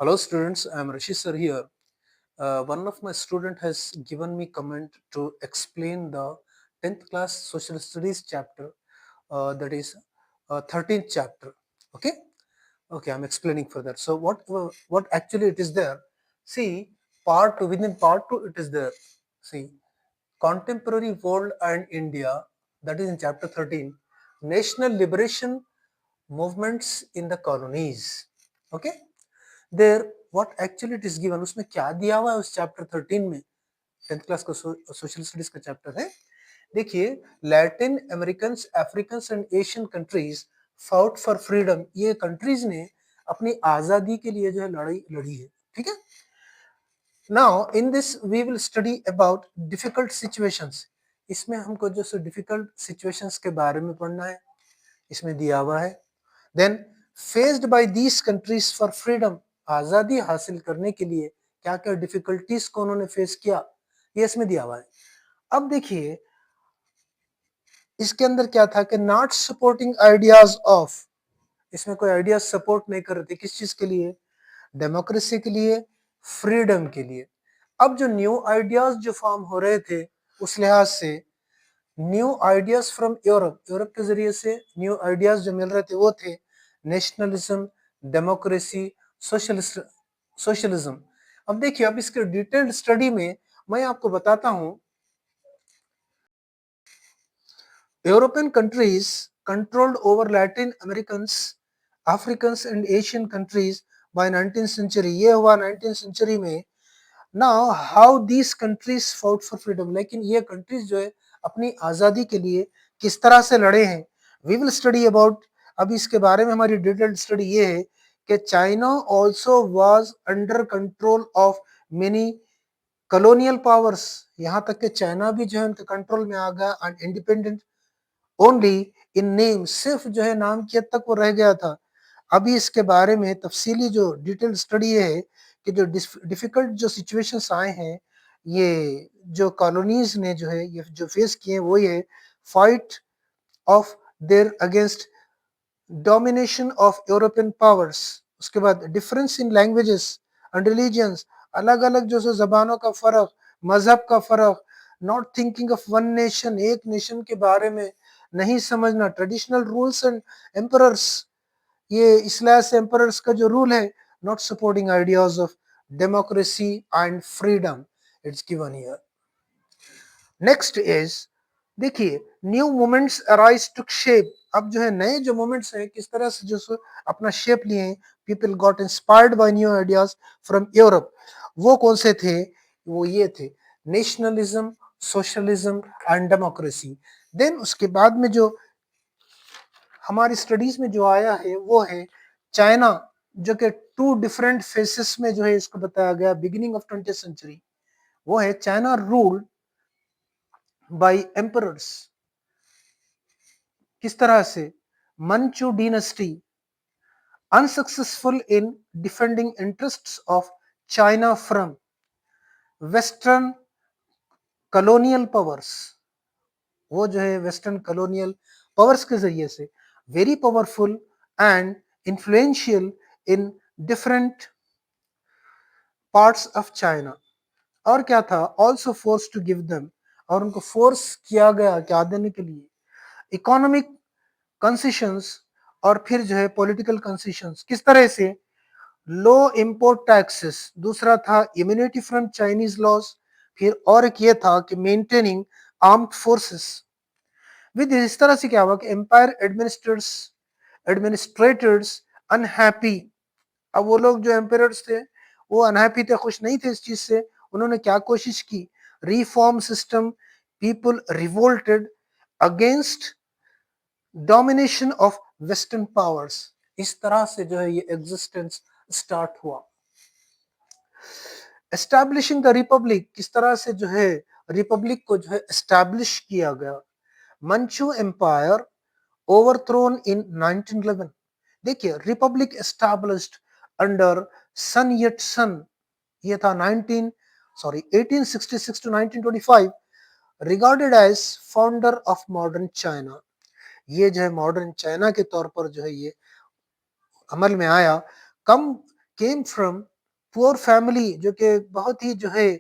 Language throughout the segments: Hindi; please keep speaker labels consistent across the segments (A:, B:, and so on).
A: Hello students, I am Rishi sir here. One of my student has given me comment to explain the 10th class social studies chapter, that is 13th chapter. Okay, okay, I'm explaining further. So what actually it is there? See, within part two it is there. See, contemporary world and India, that is in chapter 13, national liberation movements in the colonies. Okay, there what actually it is given, उसमें क्या दिया हुआ है उस चैप्टर 13 में। 10th क्लास का सोशल स्टडीज का चैप्टर है। देखिए, Latin American, African and Asian countries fought for freedom. ये कंट्रीज ने अपनी आजादी के लिए जो है लड़ाई लड़ी है। ठीक है, now in this we will study about difficult situations. इसमें हमको जो सो डिफिकल्ट सिचुएशंस के बारे में पढ़ना है, इसमें दिया हुआ है। Then faced by these countries for freedom, आजादी हासिल करने के लिए क्या क्या डिफिकल्टीज को उन्होंने फेस किया, ये इसमें दिया हुआ है। अब देखिए, इसके अंदर क्या था कि नॉट सपोर्टिंग आइडियाज ऑफ, इसमें कोई आइडियाज सपोर्ट नहीं कर रहे थे। किस चीज के लिए? डेमोक्रेसी के लिए, फ्रीडम के लिए। अब जो न्यू आइडियाज जो फॉर्म हो रहे थे, उस लिहाज से new ideas from Europe, Europe के जरिए से न्यू आइडियाज जो मिल रहे थे वो थे नेशनलिज्म, डेमोक्रेसी, सोशलिज्म। अब देखिए, अब इसके डिटेल्ड स्टडी में मैं आपको बताता हूं। European countries controlled over Latin American, African and Asian countries by 19th century. ये हुआ 19th सेंचुरी में। Now how these countries fought for freedom, लेकिन ये कंट्रीज जो है अपनी आजादी के लिए किस तरह से लड़े हैं, वी विल स्टडी अबाउट। अभी इसके बारे में हमारी डिटेल्ड स्टडी ये है कि China also was under control of many colonial powers. यहाँ तक कि चाइना भी जो है उनके कंट्रोल में आ गया, and independent only in name, सिर्फ जो है नाम की हद तक वो रह गया था। अभी इसके बारे में तफसीली जो डिटेल स्टडी है कि जो डिफिकल्ट जो सिचुएशंस आए हैं, ये जो कॉलोनीज ने जो है ये जो फेस किए वो ये fight of their against domination of European powers. उसके बाद difference in languages and religions, अलग अलग जो सो जबानों का फर्क, मजहब का फर्क, not thinking of one nation, एक नेशन के बारे में नहीं समझना, ट्रेडिशनल रूल्स एंड एम्परर्स, ये इस्लास एम्परर्स का जो रूल है, not supporting ideas of democracy and freedom, it's given here. Next is, देखिए, न्यू मूवमेंट्स अराइज टुक शेप। अब जो है नए जो मूवमेंट्स हैं किस तरह से जो अपना शेप लिए हैं, people got inspired by new ideas from Europe. वो कौन से थे? वो ये थे nationalism, socialism and democracy. Then उसके बाद में जो हमारी स्टडीज में जो आया है वो है चाइना, जो कि टू डिफरेंट फेसेस में जो है इसको बताया गया बिगिनिंग ऑफ 20th सेंचुरी। वो है चाइना रूल बाय एम्परर्स। किस तरह से? Manchu dynasty unsuccessful in defending interests of China from western colonial powers. वो जो है वेस्टर्न कॉलोनियल पावर्स के जरिए से very powerful and influential in different parts of China. और क्या था? Also force to give them, और उनको फोर्स किया गया क्या देने के लिए? इकोनॉमिक कंसेशंस, और फिर जो है पॉलिटिकल कंसेशंस। किस तरह से? लो इंपोर्ट टैक्सेस, दूसरा था इम्यूनिटी फ्रॉम चाइनीज लॉज, फिर और एक ये था कि मेंटेनिंग आर्म्ड फोर्सेस विद। इस तरह से क्या हुआ कि एम्पायर एडमिनिस्ट्रेटर्स अनहैप्पी। अब वो लोग जो एम्पायर्स थे वो अनहैप्पी थे, खुश नहीं थे इस चीज से। उन्होंने क्या कोशिश की? Reform system, people revolted against domination of western powers. इस तरह से जो है ये एग्जिस्टेंस स्टार्ट हुआ। एस्टैब्लिशिंग द रिपब्लिक, किस तरह से जो है रिपब्लिक को जो है एस्टैब्लिश किया गया। Manchu empire overthrown in 1911। देखिए, republic established under Sun Yat Sen, ये था 1866 to 1925, regarded as founder of modern China. ये जो है मॉडर्न चाइना के तौर पर जो है ये अमल में आया। कम केम फ्रॉम पुअर फैमिली, जो कि बहुत ही जो है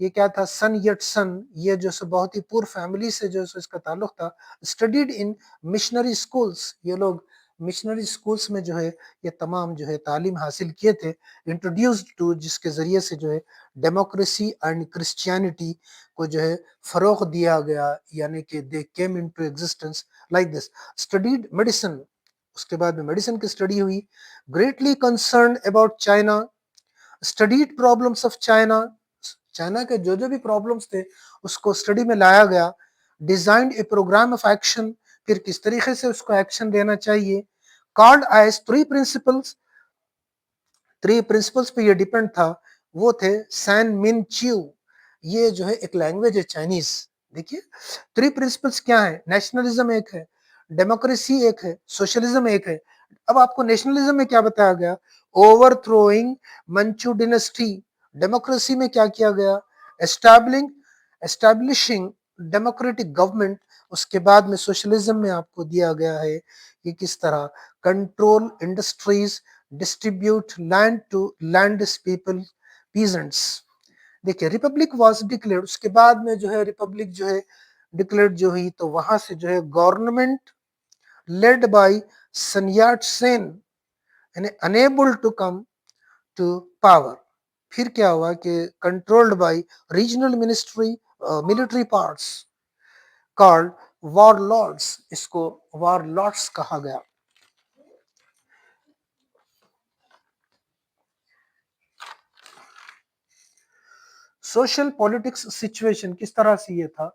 A: ये क्या था, सन यट सन, ये जो सो बहुत ही पुअर फैमिली से जो सो इसका ताल्लुक था। स्टडीड इन मिशनरी स्कूल्स, ये लोग मिशनरी स्कूल्स में जो है ये तमाम जो है तालीम हासिल किए थे। इंट्रोड्यूस्ड टू, जिसके ज़रिए से जो है डेमोक्रेसी एंड क्रिश्चियनिटी को जो है फ़रोग़ दिया गया, यानी कि they came into existence like this. Studied medicine, उसके बाद में मेडिसिन की स्टडी हुई। Greatly concern about China, studied problems of China, China के जो जो भी प्रॉब्लम्स थे उसको स्टडी में लाया गया। Designed a program of action, फिर किस तरीके से उसको एक्शन लेना चाहिए। Called as three principles, three principles पे ये डिपेंड था, वो थे सैन मिन च्यू, ये जो है एक लैंग्वेज है चाइनीज। देखिए थ्री प्रिंसिपल्स क्या है, नेशनलिज्म एक है, डेमोक्रेसी एक है, सोशलिज्म एक है। अब आपको नेशनलिज्म में क्या बताया गया, ओवर थ्रोइंग मंचू डिनेस्टी। डेमोक्रेसी में क्या किया गया, एस्टैब्लिंग एस्टैब्लिशिंग डेमोक्रेटिक गवर्नमेंट। उसके बाद में सोशलिज्म में आपको दिया गया है कि किस तरह control industries, distribute land to landless people, peasants. देखिए रिपब्लिक वाज डिक्लेयर्ड, उसके बाद में जो है रिपब्लिक जो है डिक्लेयर्ड जो हुई, तो वहां से जो है government led by Sun Yat Sen यानी unable to come to power. फिर क्या हुआ कि controlled by regional ministry military parts called warlords, इसको वॉरलॉर्ड्स कहा गया। सोशल पॉलिटिक्स सिचुएशन किस तरह से ये था,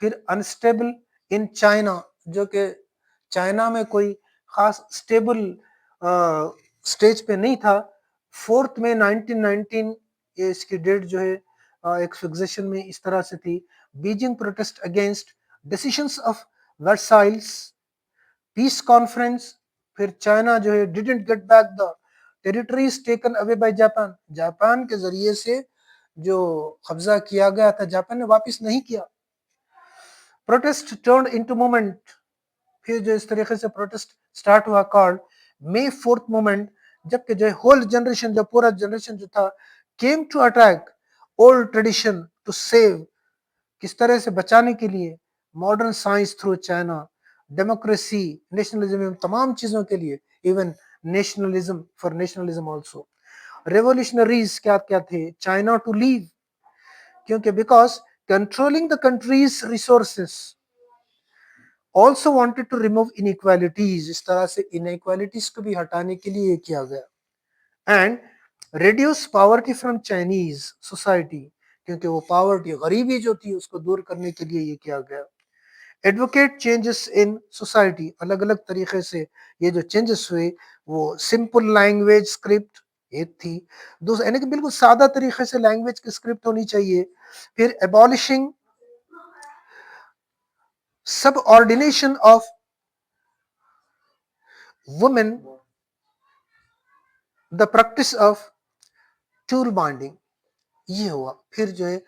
A: फिर अनस्टेबल इन चाइना, जो कि चाइना में कोई खास स्टेबल स्टेज पे नहीं था। 4 मई 1919 ये इसकी डेट जो है एक फिक्सेशन में इस तरह से थी। Beijing protest against decisions of Versailles piece conference. फिर चाइना जो है didn't get back the territories taken away by Japan, Japan के जरिए से जो कब्जा किया गया था जापान ने वापस नहीं किया। प्रोटेस्ट टर्न इनटू मूवमेंट, फिर जो इस तरीके से प्रोटेस्ट स्टार्ट हुआ कॉल्ड मे 4th मूवमेंट, जबकि जो होल जनरेशन, जो पूरा जनरेशन जो था, came to attack old tradition to save, किस तरह से बचाने के लिए modern science through China, democracy, nationalism, तमाम चीजों के लिए, even nationalism for nationalism also. Revolutionaries क्या क्या थे, चाइना टू लीव, क्योंकि because controlling the countries resources, also wanted to remove inequalities, इस तरह से इनइक्वालिटीज को भी हटाने के लिए किया गया। And reduce poverty from Chinese society, क्योंकि वो पॉवर्टी, गरीबी जो थी उसको दूर करने के लिए ये किया गया। एडवोकेट चेंजेस इन सोसाइटी, अलग अलग तरीके से ये जो चेंजेस हुए, वो सिंपल लैंग्वेज स्क्रिप्ट एक थी, दूसरा यानी कि बिल्कुल सादा तरीके से लैंग्वेज की स्क्रिप्ट होनी चाहिए। फिर abolishing subordination of women, the practice of tool binding, ये हुआ। फिर जो है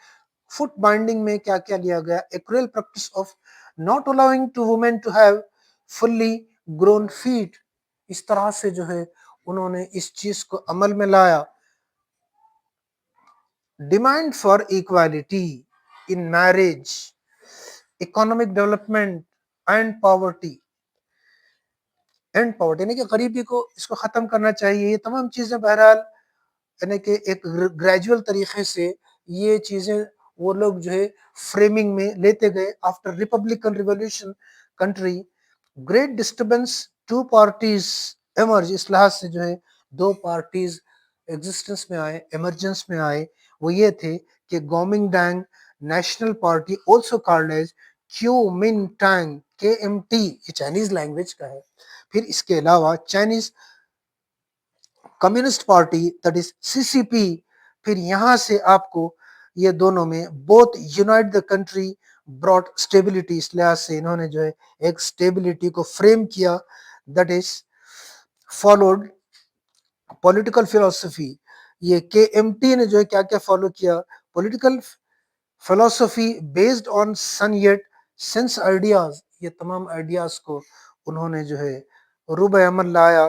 A: फुट बाइंडिंग में क्या क्या लिया गया, a cruel practice of not allowing to women to have fully grown feet, इस तरह से जो है उन्होंने इस चीज को अमल में लाया। Demand for equality in marriage, economic development and poverty, यानी कि गरीबी को इसको खत्म करना चाहिए। ये तमाम चीजें बहरहाल यानी कि एक ग्रेजुअल तरीके से ये चीजें वो लोग जो है फ्रेमिंग में लेते गए। After republican revolution country, great disturbance, two parties emerge, इस लिहाज से जो है दो पार्टीज एग्जिस्टेंस में आए, एमरजेंस में आए। वो ये थे कि Guomindang national party, also called as Kuomintang, KMT, ये चाइनीज लैंग्वेज का है। फिर इसके अलावा Chinese communist party that is CCP। फिर यहां से आपको ये दोनों में both unite the country brought stability, इस लिहाज से इन्होंने जो है एक स्टेबिलिटी को फ्रेम किया। That is followed political philosophy, ये KMT ने जो है क्या क्या फॉलो किया, political philosophy based on Sun Yat Sen's ideas, ये तमाम आइडियाज को उन्होंने जो है रूब अमल लाया।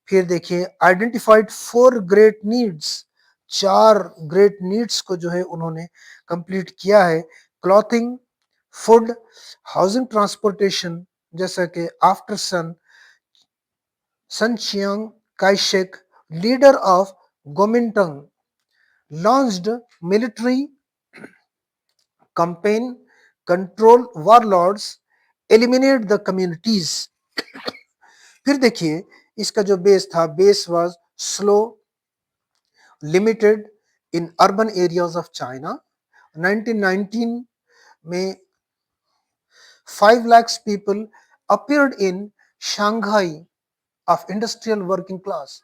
A: फिर देखिए identified 4 great needs, 4 great needs को जो है उन्होंने कंप्लीट किया है। क्लॉथिंग, फूड, हाउसिंग, ट्रांसपोर्टेशन, जैसा कि after Sun Chiang Kai-shek, leader of Guomindang, launched military campaign, control warlords, eliminate the communities। फिर देखिए इसका जो बेस था, base was slow, limited in urban areas of China. 1919 में 5 lakhs people appeared in Shanghai of industrial working class,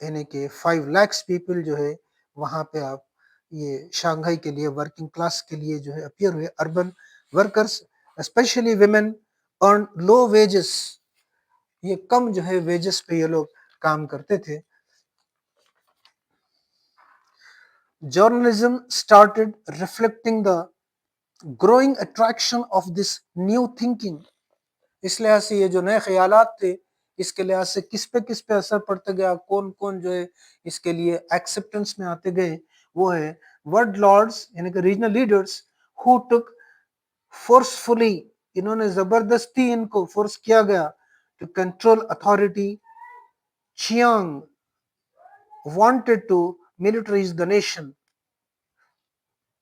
A: यानी कि 5 lakhs पीपल जो है वहां पे आप ये शंघाई के लिए वर्किंग क्लास के लिए जो है अपियर हुए। Urban workers specially women earn low wages, ये कम जो है वेजेस पे ये लोग काम करते थे। Journalism started reflecting the growing attraction of this new thinking. इस लिहाज से ये जो नए ख्यालात थे, इसके लिहाज से किस पे असर पड़ता गया, कौन कौन जो है इसके लिए एक्सेप्टेंस में आते गए, वो है वर्ड लॉर्ड्स यानी कि regional leaders who took forcefully, इन्होंने जबरदस्ती इनको फोर्स किया गया to control authority. Chiang wanted to militarise the nation,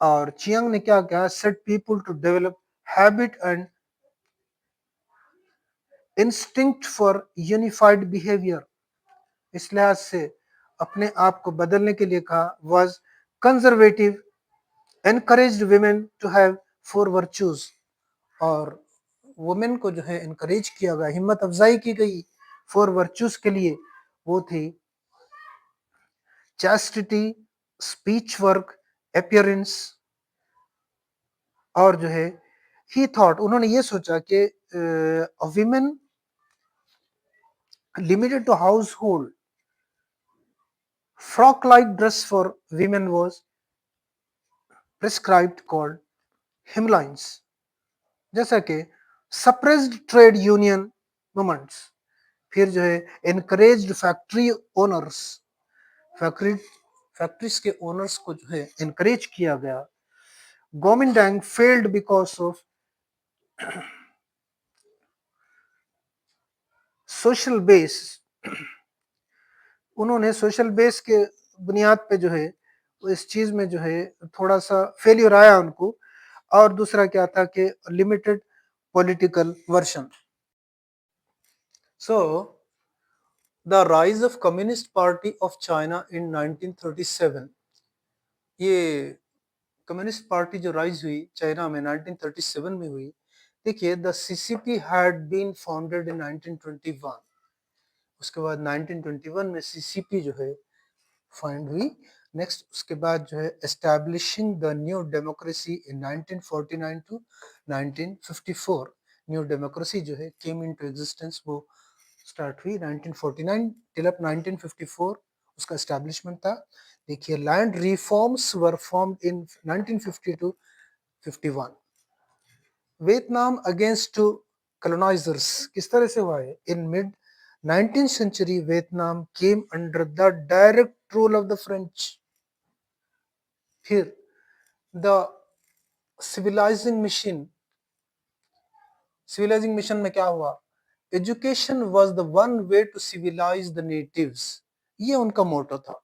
A: और चियांग ने क्या किया, set people to develop habit and instinct for unified behaviour. इस लिहाज से अपने आप को बदलने के लिए कहा। Was conservative, encouraged women to have 4 virtues, और वुमेन को जो है इनकरेज किया गया, हिम्मत अफजाई की गई 4 वर्च्यूज के लिए। वो थी चैस्टिटी, स्पीच वर्क, अपीयरेंस, और जो है ही थॉट, उन्होंने ये सोचा कि women limited to household, frock like dress for women was prescribed called hemlines. जैसा कि सप्रेस्ड ट्रेड यूनियन मूवमेंट्स, फिर जो है encouraged factory owners, factory factories के ओनर्स को जो है एनकरेज किया गया। Guomindang failed because of social base, उन्होंने सोशल बेस के बुनियाद पे जो है इस चीज में जो है थोड़ा सा फेलियर आया उनको। और दूसरा क्या था कि limited political version. So the rise of communist party of China in 1937, ये कम्युनिस्ट पार्टी जो राइज हुई चाइना में 1937 में हुई। देखिए the CCP had been founded in 1921, उसके बाद 1921 में सीसीपी जो है फाउंड हुई। नेक्स्ट उसके बाद जो है establishing the new democracy in 1949 to 1954, new democracy जो है केम इनटू एग्जिस्टेंस, वो स्टार्ट हुई 1949 टिल अप 1954, उसका एस्टैब्लिशमेंट था। देखिए land reforms were formed in 1950 to 51। Vietnam against to colonizers किस तरह से हुआ है, in mid 19th century Vietnam came under the direct rule of the French. फिर the civilising mission, civilising mission में क्या हुआ, education was the one way to civilise the natives, ये उनका मोटो था।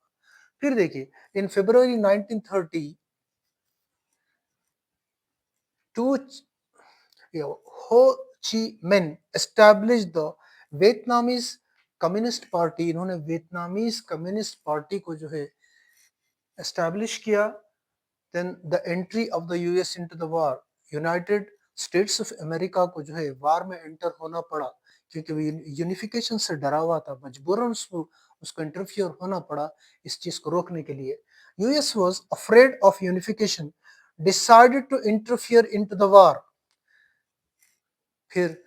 A: फिर देखिए इन फरवरी 1930 to Ho Chi Minh establish the Vietnamese communist party, इन्होंने वियतनामीज कम्युनिस्ट पार्टी को जो है एस्टैब्लिश किया। Then the entry of the US into the war, United States of America को जो है वार में एंटर होना पड़ा, क्योंकि वो यूनिफिकेशन से डरा हुआ था, मजबूरन उसको इंटरफियर होना पड़ा इस चीज को रोकने के लिए। US was afraid of unification, decided to interfere into the war. फिर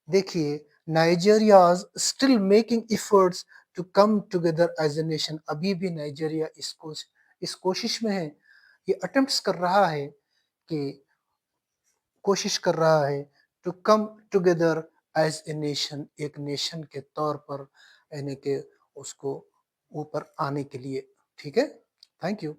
A: देखिए Nigeria still making efforts to come together as a nation, अभी भी नाइजीरिया इस कोशिश में है, ये अटेम्प्ट्स कर रहा है कि कोशिश कर रहा है to come together as a nation, एक नेशन के तौर पर यानी कि उसको ऊपर आने के लिए। ठीक है, थैंक यू।